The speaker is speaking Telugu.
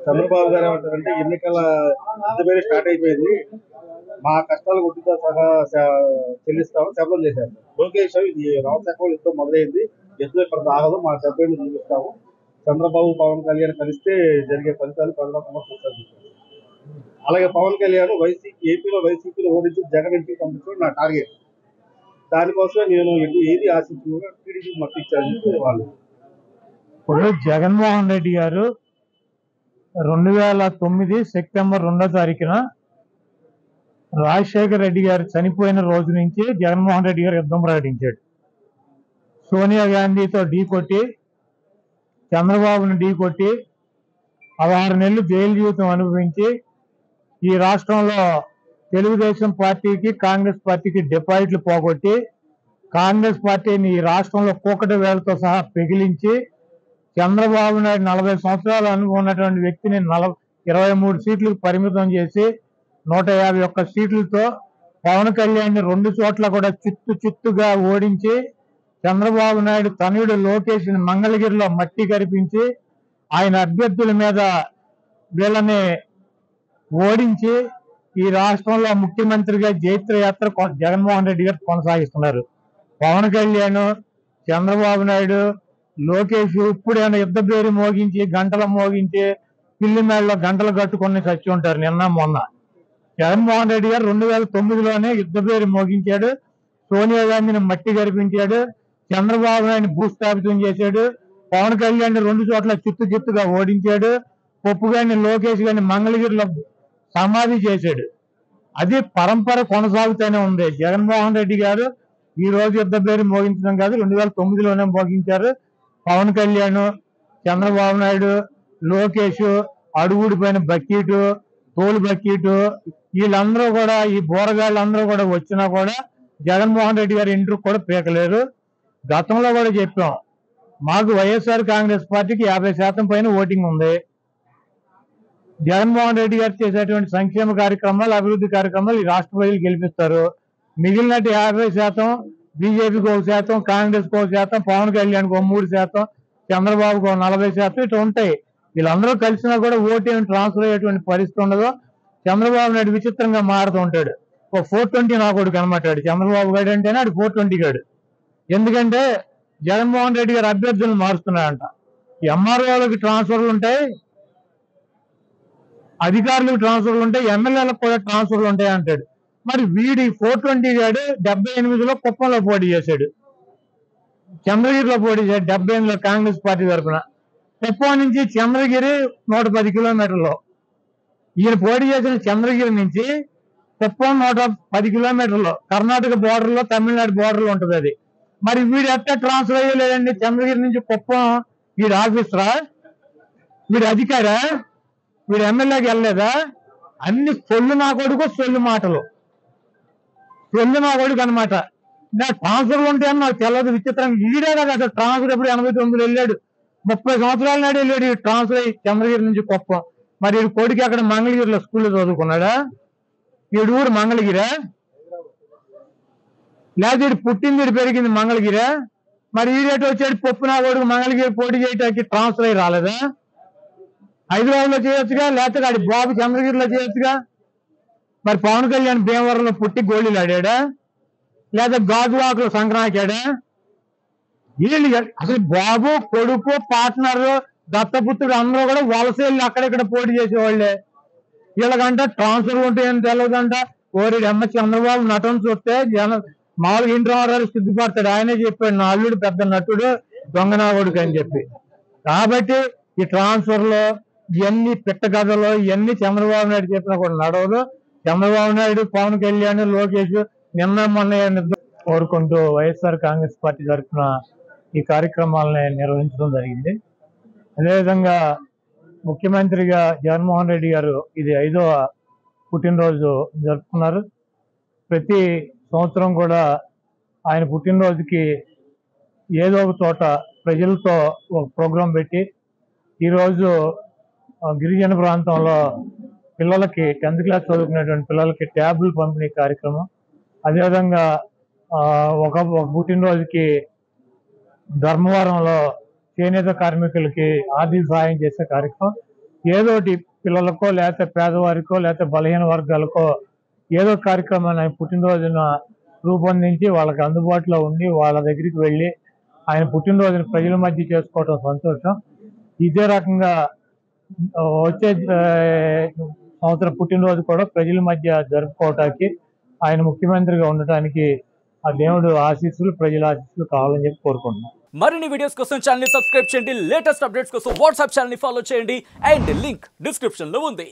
చంద్రబాబు గారు ఏమంటారంటే ఎన్నికల యుద్ధమే స్టార్ట్ అయిపోయింది, మా కష్టాలు గుడ్డితో సహా చెల్లిస్తామని శపథం చేశారు. లోకేష్ ఇది రామశాఖలో యుద్ధం మొదలైంది, యుద్ధం ఇక్కడ ఆగదు, మా సభ్యులను చూపిస్తాము, చంద్రబాబు పవన్ కళ్యాణ్ కలిస్తే జరిగే ఫలితాలు ప్రజలకు చూస్తారు. అలాగే పవన్ కళ్యాణ్ ఏపీలో వైసీపీలో ఓడించి జగన్ ఇంటికి పంపించడం నా టార్గెట్. దానికోసమే నేను ఏది ఆశించకుండా టీడీపీ మట్టించాలని వాళ్ళు. ఇప్పుడు జగన్మోహన్ రెడ్డి గారు 2009 సెప్టెంబర్ 2వ తారీఖున రాజశేఖర రెడ్డి గారు చనిపోయిన రోజు నుంచి జగన్మోహన్ రెడ్డి గారు యుద్ధం ప్రకటించాడు. సోనియా గాంధీతో ఢీకొట్టి, చంద్రబాబును ఢీకొట్టి 16 నెలలు జైలు జీవితం అనుభవించి ఈ రాష్ట్రంలో తెలుగుదేశం పార్టీకి, కాంగ్రెస్ పార్టీకి డిపాజిట్లు పోగొట్టి, కాంగ్రెస్ పార్టీని ఈ రాష్ట్రంలో కూకటి వేలతో సహా పెగిలించి, చంద్రబాబు నాయుడు 40 సంవత్సరాలు అనుభవం ఉన్నటువంటి వ్యక్తిని 23 సీట్లకు పరిమితం చేసి 151 సీట్లతో పవన్ కళ్యాణ్ 2 చోట్ల కూడా చిత్తుగా ఓడించి, చంద్రబాబు నాయుడు తనయుడు లోకేష్ మంగళగిరిలో మట్టి కరిపించి ఆయన అభ్యర్థుల మీద వీళ్ళని ఓడించి ఈ రాష్ట్రంలో ముఖ్యమంత్రిగా జైత్రయాత్ర జగన్మోహన్ రెడ్డి గారు కొనసాగిస్తున్నారు. పవన్ కళ్యాణ్, చంద్రబాబు నాయుడు, లోకేష్ ఇప్పుడైనా యుద్ధ పేరు మోగించి, గంటలు మోగించి, పిల్లి మేడలో గంటలు కట్టుకొని చచ్చి ఉంటారు నిన్న మొన్న. జగన్మోహన్ రెడ్డి గారు 2009లోనే యుద్ధ పేరు మోగించాడు, సోనియా గాంధీని మట్టి గరిపించాడు, చంద్రబాబు నాయుడిని భూస్థాపితం చేశాడు, పవన్ కళ్యాణ్ 2 చోట్ల చిత్తుగా ఓడించాడు, పప్పు గారిని లోకేష్ గారిని మంగళగిరిలో సమాధి చేశాడు. అది పరంపర కొనసాగుతూనే ఉంది. జగన్మోహన్ రెడ్డి గారు ఈ రోజు యుద్ధ పేరు మోగించడం కాదు, 2009లోనే మోగించారు. పవన్ కళ్యాణ్, చంద్రబాబు నాయుడు, లోకేష్, అడుగుడిపోయిన బకీటు, తోలు బకీటు, వీళ్ళందరూ కూడా, ఈ బోరగాళ్ళందరూ కూడా వచ్చినా కూడా జగన్మోహన్ రెడ్డి గారి ఇంటికి కూడా పీకలేరు. గతంలో కూడా చెప్పాం, మాకు వైఎస్ఆర్ కాంగ్రెస్ పార్టీకి 50% పైన ఓటింగ్ ఉంది. జగన్మోహన్ రెడ్డి గారు చేసేటువంటి సంక్షేమ కార్యక్రమాలు, అభివృద్ధి కార్యక్రమాలు ఈ రాష్ట్ర ప్రజలు గెలిపిస్తారు. మిగిలినట్టు 50% బీజేపీకి 1%, కాంగ్రెస్కి 1%, పవన్ కళ్యాణ్కి 3%, చంద్రబాబుకు 40% ఇట్లా ఉంటాయి. వీళ్ళందరూ కలిసినా కూడా ఓటు ఏమి ట్రాన్స్ఫర్ అయ్యేటువంటి పరిస్థితి ఉండదు. చంద్రబాబు నాయుడు విచిత్రంగా మారుతూ ఉంటాడు. ఒక 420 నా కొడుకు అనమాటాడు చంద్రబాబు గారు అంటేనే అది 420 గాడు. ఎందుకంటే జగన్మోహన్ రెడ్డి గారు అభ్యర్థులను మారుస్తున్నాడంట. ఎంఆర్ఓలకు ట్రాన్స్ఫర్లు ఉంటాయి, అధికారులకు ట్రాన్స్ఫర్లు ఉంటాయి, ఎమ్మెల్యేలకు కూడా ట్రాన్స్ఫర్లు ఉంటాయి అంటాడు. మరి వీడి 420 గాడు 78లో కుప్పంలో పోటీ చేశాడు, చంద్రగిరిలో పోటీ చేశాడు 78లో కాంగ్రెస్ పార్టీ తరఫున. కుప్పం నుంచి చంద్రగిరి 110 కిలోమీటర్లు. ఈయన పోటీ చేసిన చంద్రగిరి నుంచి కుప్పం 110 కిలోమీటర్లు, కర్ణాటక బోర్డర్లో, తమిళనాడు బోర్డర్లో ఉంటుంది అది. మరి వీడు ఎట్లా ట్రాన్స్ఫర్ అయ్యలేదండి? చంద్రగిరి నుంచి కుప్పం వీడు ఆఫీసరా, వీడు అధికారా, వీడు ఎమ్మెల్యేకి వెళ్ళలేదా? అన్ని సొల్లు నా కొడుకు, సొల్లు మాటలు, సొల్లు నా కొడుకు అనమాట. నా ట్రాన్స్ఫర్లు ఉంటాయని నాకు తెలియదు. విచిత్రంగా ఈడే కదా అసలు ట్రాన్స్ఫర్ ఎప్పుడు 89లో వెళ్ళాడు, 30 సంవత్సరాల నాడు వెళ్ళాడు ఈ ట్రాన్స్ఫర్ అయ్యి చంద్రగిరి నుంచి కుప్పం. మరి వీడి కొడుకు అక్కడ మంగళగిరిలో స్కూల్లో చదువుకున్నాడా? వీడి ఊరు మంగళగిరా, లేదా వీడు పుట్టింది వీడు పెరిగింది మంగళగిరా? మరి ఈడేట వచ్చాడు పప్పు నా కొడుకు మంగళగిరి పోటీ చేయడానికి ట్రాన్స్ఫర్ అయ్యి రాలేదా? హైదరాబాద్ లో చేయొచ్చుగా, లేకపోతే వాడి బాబు చంద్రగిరిలో చేయొచ్చుగా. మరి పవన్ కళ్యాణ్ భీమవరంలో పుట్టి గోళీలు ఆడాడా, లేదా గాజువాకలో సంక్రాంతాడా? వీళ్ళు అసలు బాబు, కొడుకు, పార్ట్నర్, దత్తపుత్రుడు అందరూ కూడా వలస వెళ్ళి అక్కడెక్కడ పోటీ చేసేవాళ్లే. వీళ్ళకంట ట్రాన్స్ఫర్ ఉంటాయని తెలియదంట. ఓరి అమ్మ చంద్రబాబు నటన చూస్తే మామూలుగా ఇంటి రామారావు సిగ్గుపడతాడు. ఆయనే చెప్పాడు, నా అల్లుడు పెద్ద నటుడు, దొంగనా కొడుకు అని చెప్పి. కాబట్టి ఈ ట్రాన్స్ఫర్లో ఇవన్నీ పిట్ట కథలు, ఇవన్నీ చంద్రబాబు నాయుడు చెప్పినా కూడా నడవదు. చంద్రబాబు నాయుడు, పవన్ కళ్యాణ్, లోకేష్ నిన్న మొన్న కోరుకుంటూ వైఎస్ఆర్ కాంగ్రెస్ పార్టీ తరఫున ఈ కార్యక్రమాలని నిర్వహించడం జరిగింది. అదేవిధంగా ముఖ్యమంత్రిగా జగన్మోహన్ రెడ్డి గారు ఇది 5వ పుట్టినరోజు జరుపుకున్నారు. ప్రతి సంవత్సరం కూడా ఆయన పుట్టినరోజుకి ఏదో ఒక చోట ప్రజలతో ఒక ప్రోగ్రాం పెట్టి, ఈరోజు గిరిజన ప్రాంతంలో పిల్లలకి 10th క్లాస్ చదువుకునేటువంటి పిల్లలకి ట్యాబ్లు పంపిణీ కార్యక్రమం, అదేవిధంగా ఒక పుట్టినరోజుకి ధర్మవరంలో చేనేత కార్మికులకి ఆర్థిక సహాయం చేసే కార్యక్రమం, ఏదోటి పిల్లలకో లేకపోతే పేదవారికో లేకపోతే బలహీన వర్గాలకో ఏదో కార్యక్రమాన్ని ఆయన పుట్టినరోజున రూపొందించి వాళ్ళకి అందుబాటులో ఉండి వాళ్ళ దగ్గరికి వెళ్ళి ఆయన పుట్టినరోజుని ప్రజల మధ్య చేసుకోవటం సంతోషం. ఇదే రకంగా వచ్చే సంవత్సరం పుట్టినరోజు కూడా ప్రజల మధ్య జరుపుకోవటానికి ఆయన ముఖ్యమంత్రిగా ఉండటానికి ఆ దేవుడు ఆశీస్సులు ప్రజల ఆశీస్సులు కావాలని చెప్పి కోరుకుంటున్నాను. మరిన్ని వీడియోస్ కోసం ఛానల్ ని సబ్స్క్రైబ్ చేయండి, లేటెస్ట్ అప్డేట్స్ కోసం వాట్సాప్ ఛానల్ ని ఫాలో చేయండి అండ్ లింక్ డిస్క్రిప్షన్ లో ఉంది.